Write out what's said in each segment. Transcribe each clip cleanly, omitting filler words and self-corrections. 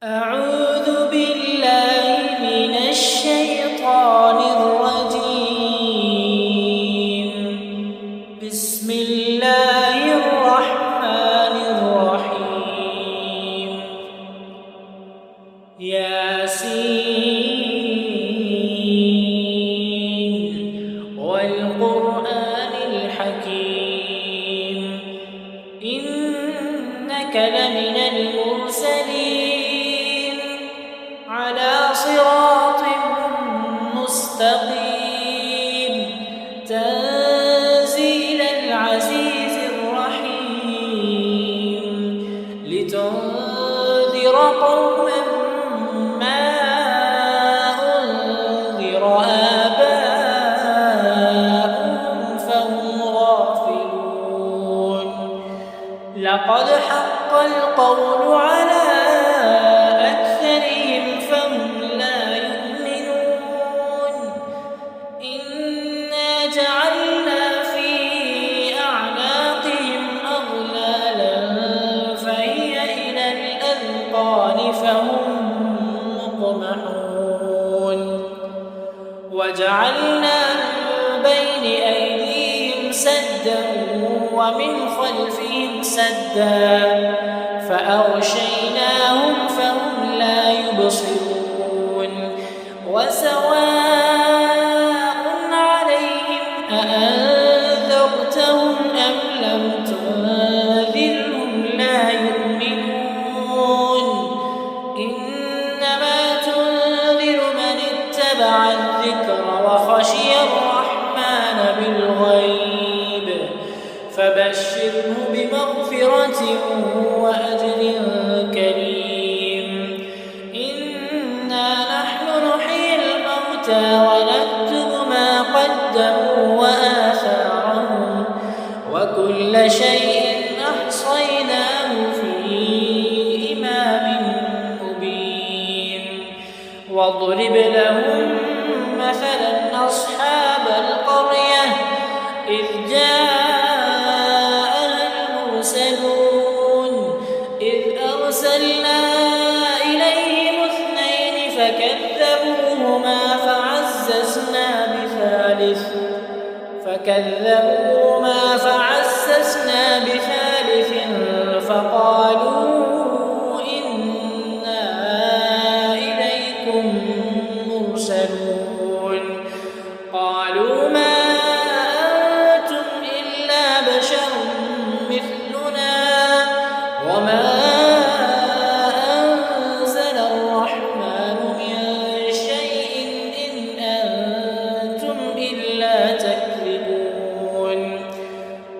أعوذ بالله من الشيطان الرجيم. بسم الله الرحمن الرحيم. ياسين والقرآن الحكيم إنك لمن المرسلين على صراط مستقيم تنزيل العزيز الرحيم لتنذر قوما ما أنذر آباؤهم فهم غافلون. لقد حق القول على أكثرهم فهم لا يؤمنون. إنا جعلنا في أعناقهم أغلالا فهي إلى الأذقان فهم مقمحون. وجعلنا من بين أيديهم سدا ومن خلفهم سدا فأغشيناهم فهم لا يبصرون. وسواء عليهم أأنذرتهم أم لم تنذرهم لا يؤمنون. إنما تنذر من اتبع الذكر وخشي الرحمن بالغيب فبشره بمغفرة وأجر كريم. إنا نحن نحيي الموتى ونكتب ما قدموا وآثارهم وكل شيء أحصيناه في إمام مبين. واضرب لهم مثلا أصحاب القرية إذ أرسلنا إليهم اثنين فكذبوهما فعززنا بثالث فقالوا إنا إليكم مرسلون. قالوا ما أنتم إلا بشر مثلنا وما أنزل الرحمن من شيء إن أنتم إلا تكذبون.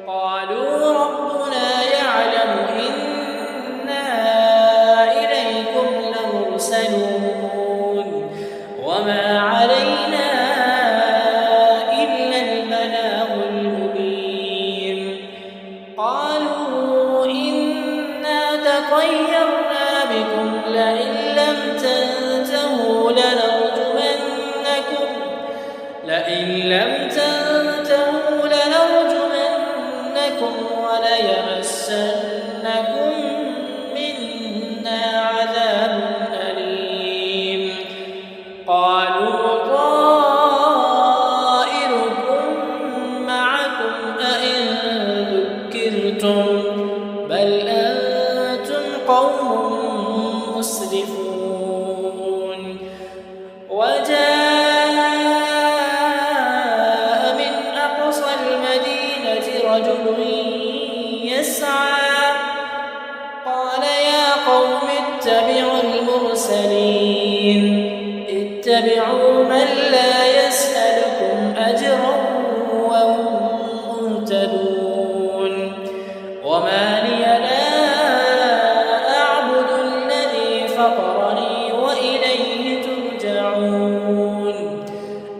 قالوا ربنا يعلم إنا إليكم لمرسلون وما علينا إلا البلاغ المبين. قالوا إنا تطيرنا بكم لئن لم تنتهوا لنرجمنكم وليمسنكم منا عذاب أليم. قالوا طائركم معكم أئن ذكرتم بل أنتم قوم مسرفون. وجاء من أقصى المدينة رجل يسعى قال يا قوم اتبعوا المرسلين اتبعوا من لا يسألكم أجرا وهم مهتدون. وما لي لا أعبد الذي فطرني وإليه ترجعون.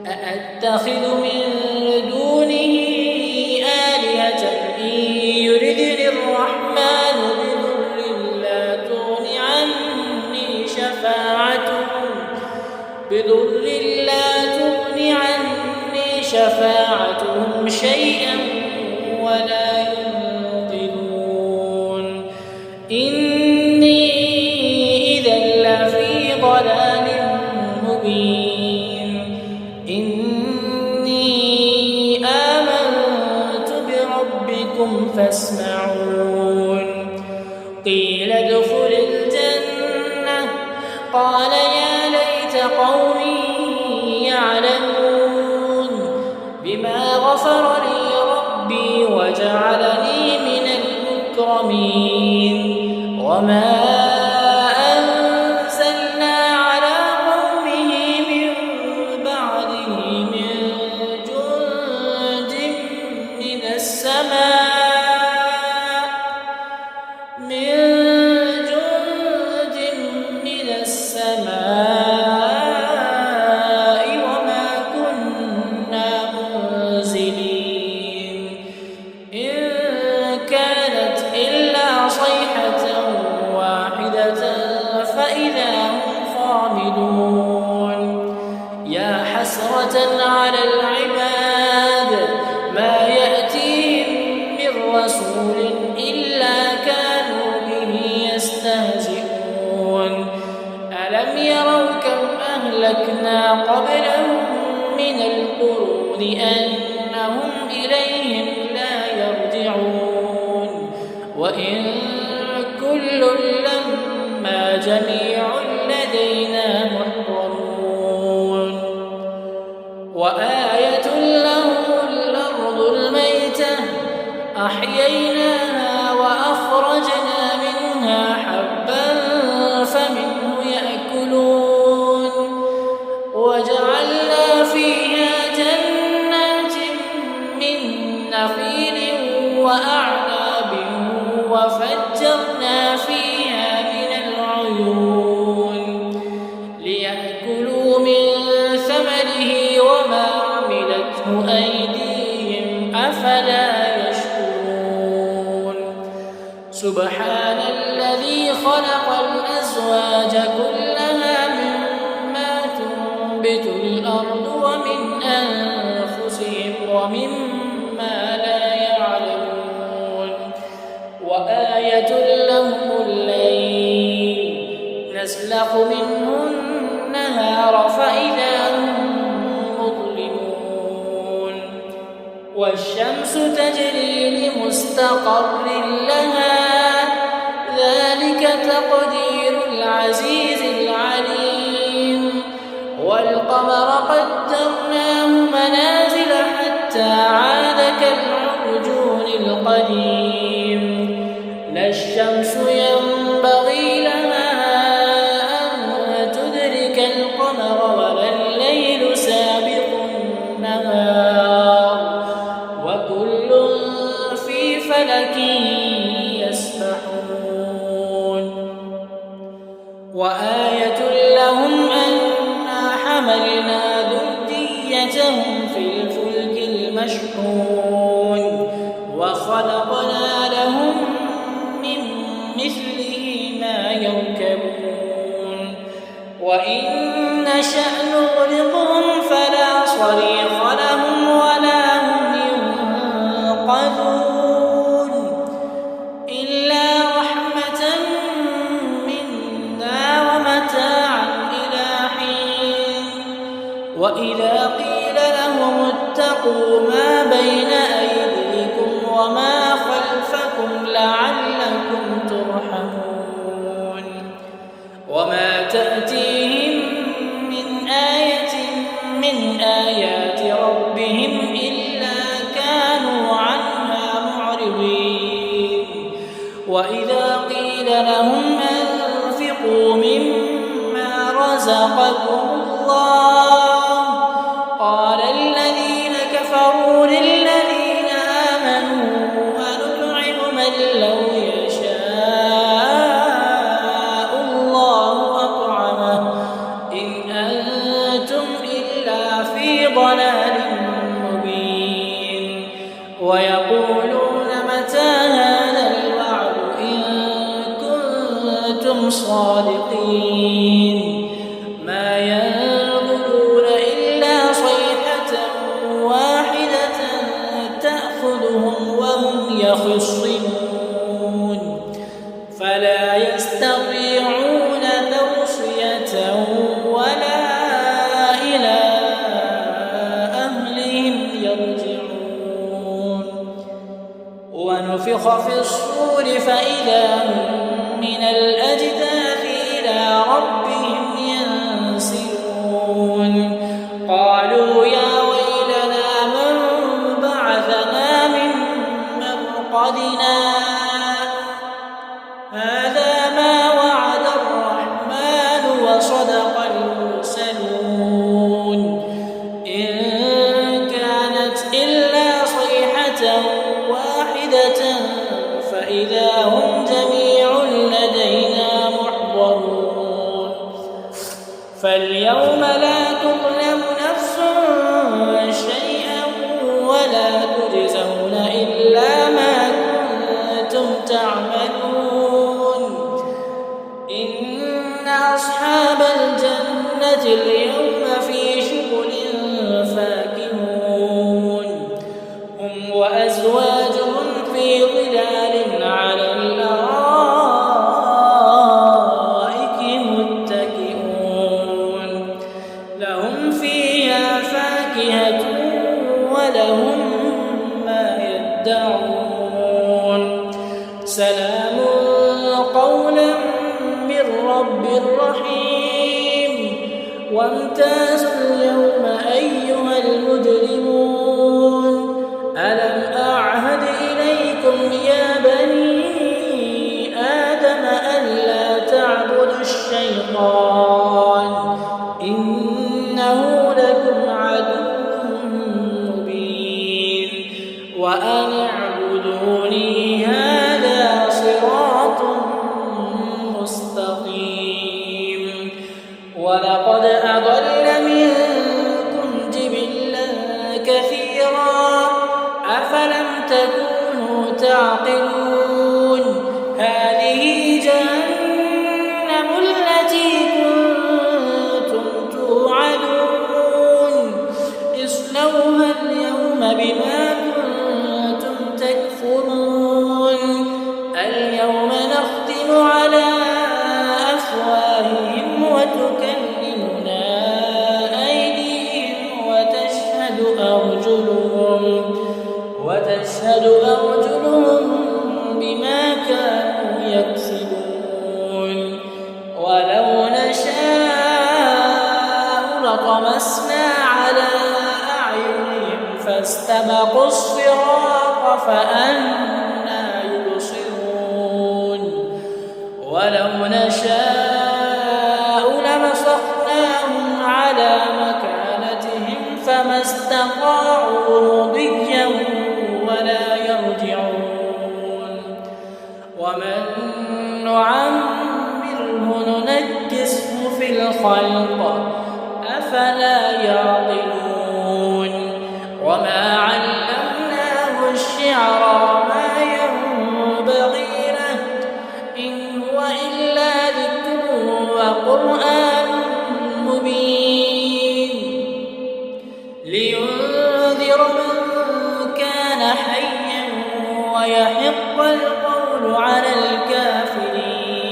أأتخذ من دونه آلهة إن يردني الرحمن بضر لا تغن عني شفاعتهم شيئا ولا ينقذون. إني إذا فاسمعون قيل ادخل الجنة قال يا ليت قومي يعلمون بما غفر لي ربي وجعلني من المكرمين وما أنزلنا على قومه من بعده من جند من السماء وما كنا منزلين إن كانت إلا صيحة واحدة فإذا هم خامدون يا حسرة على العباد ما يأتيهم من رسول إلا كانوا به يستهزئون ألم يروا كم أهلكنا قبلهم من القرون أنهم إليهم لا يرجعون وإن كل لما جميع لدينا محضرون وآية لهم الأرض الميتة أحييناها وأخرجنا منها حبا فمنه يأكلون وجعلنا فيها جنات من نخيل وأعناب وفجرنا فيها من العيون ليأكلوا من ثمره وما عملته أيديهم أفلا يشكرون سبحان الذي خلق الأزواج كلها مما تنبت الأرض ومن أنفسهم ومما لا يعلمون وآية لهم الليل نسلخ منه النهار فإذا هم مظلمون والشمس تجري لمستقر لها ذلك تقدير العزيز العليم والقمر قدرناه منازل حتى عاد كالعرجون القديم لا الشمس ينبغي لها أن تدرك القمر ولا الليل سابق النهار وكل في فلك يسبحون وآية لهم أنا حملنا ذريتهم في الفلك المشحون وخلقنا لهم من مثله ما يركبون وإن نشأ نغرقهم فلا صريخ لهم ولا هم ينقذون إلا رحمة منا ومتاعا إلى حين وإذا قيل لهم اتقوا ما بين أيديكم وما خلفكم لعلكم ترحمون وما تأتيهم من آية من آيات ربهم إلا كانوا عنها معرضين وإذا قيل لهم أنفقوا مما رزقكم الله قال الذين كفروا للذين آمنوا أنطعم من لو يشاء الله أطعمه إن أنتم إلا في ضلال مبين ويقولون متى هذا الوعد إن كنتم صادقين ما فاليوم لا تظلم نفس شيئا ولا تجزون إلا ما كنتم تعملون. إن أصحاب الجنة اليوم في شغل فاكهون هم وأزواجهم في ظلال على الأرائك متكئون لهم فيها فاكهة ولهم ما يدعون سلام قولا من رب رحيم. وامتازوا اليوم أيها المجرمون ألم أعهد إليكم يا بني آدم ألا تعبدوا الشيطان إنه لكم عدو مبين وأن اعبدوني هذا صراط مستقيم. ولقد أضل منكم جبلا كثيرا أفلم تكونوا تعقلون. هذه جهنم التي كنتم توعدون اصلوها اليوم بما كنتم تكفرون. اليوم نختم على أفواههم وتكلمنا أيديهم وتشهد أرجلهم بما كانوا يكسبون. ولو نشاء لطمسنا على أعينهم فاستبقوا الصراط فأنى يبصرون. ولو نشاء لمسخناهم على مكانتهم فما استطاعوا مضيا ولا يرجعون. ومن نعمره ننكسه في الخلق أفلا يعقلون. وما علمناه الشعر وما ينبغي له إن هو إلا ذكر وقرآن مبين لينذر من كان حيا ويحق القول على الكافرين.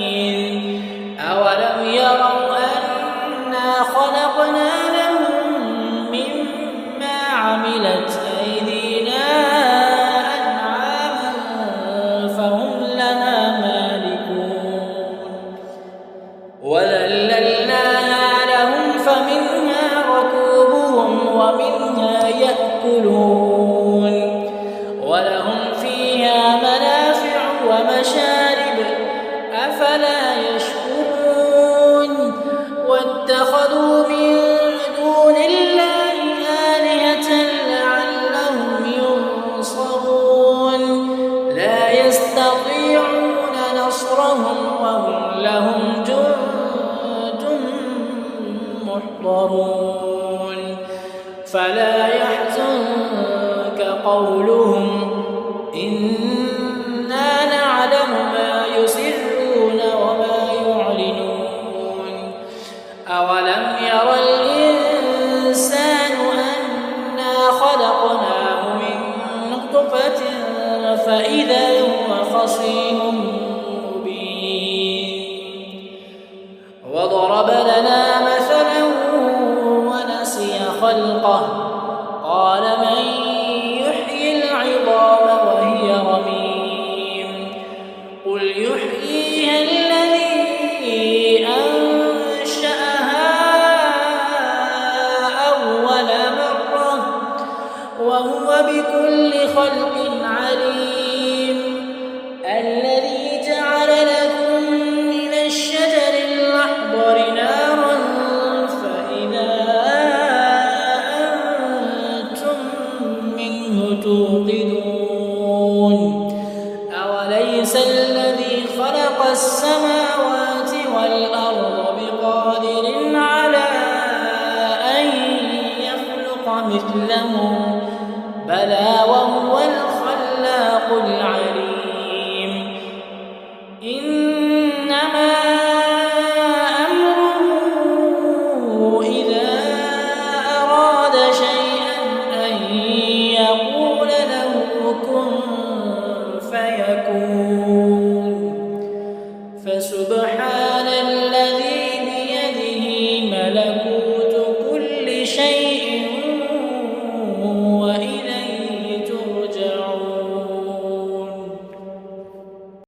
أولم يروا أنا خلقنا لهم مما عملت أيدينا أنعاما فهم لها مالكون وذللناها لهم فمنها ركوبهم ومنها يأكلون ولهم فيها منافع ومشارب أفلا يشكرون. واتخذوا من دون الله آلهة لعلهم ينصرون لا يستطيعون نصرهم وهم لهم جند محضرون. فلا يحزنك قولهم إنا نعلم ما يسرون وما يعلنون. أولم ير الإنسان أنا خلقناه من نطفة فإذا هو خصيم مبين. وضرب لنا مثلا ونسي خلقه قال من يحيي العظام وهي رميم قل يحييها الذي أنشأها أول مرة وهو بكل خلق عليم. الذي جعل لكم من الشجر الأخضر نارا فإذا مثله بلى وهو الخلاق العليم إنما أمره إذا أراد شيئا أن يقول له كن فيكون فسبحان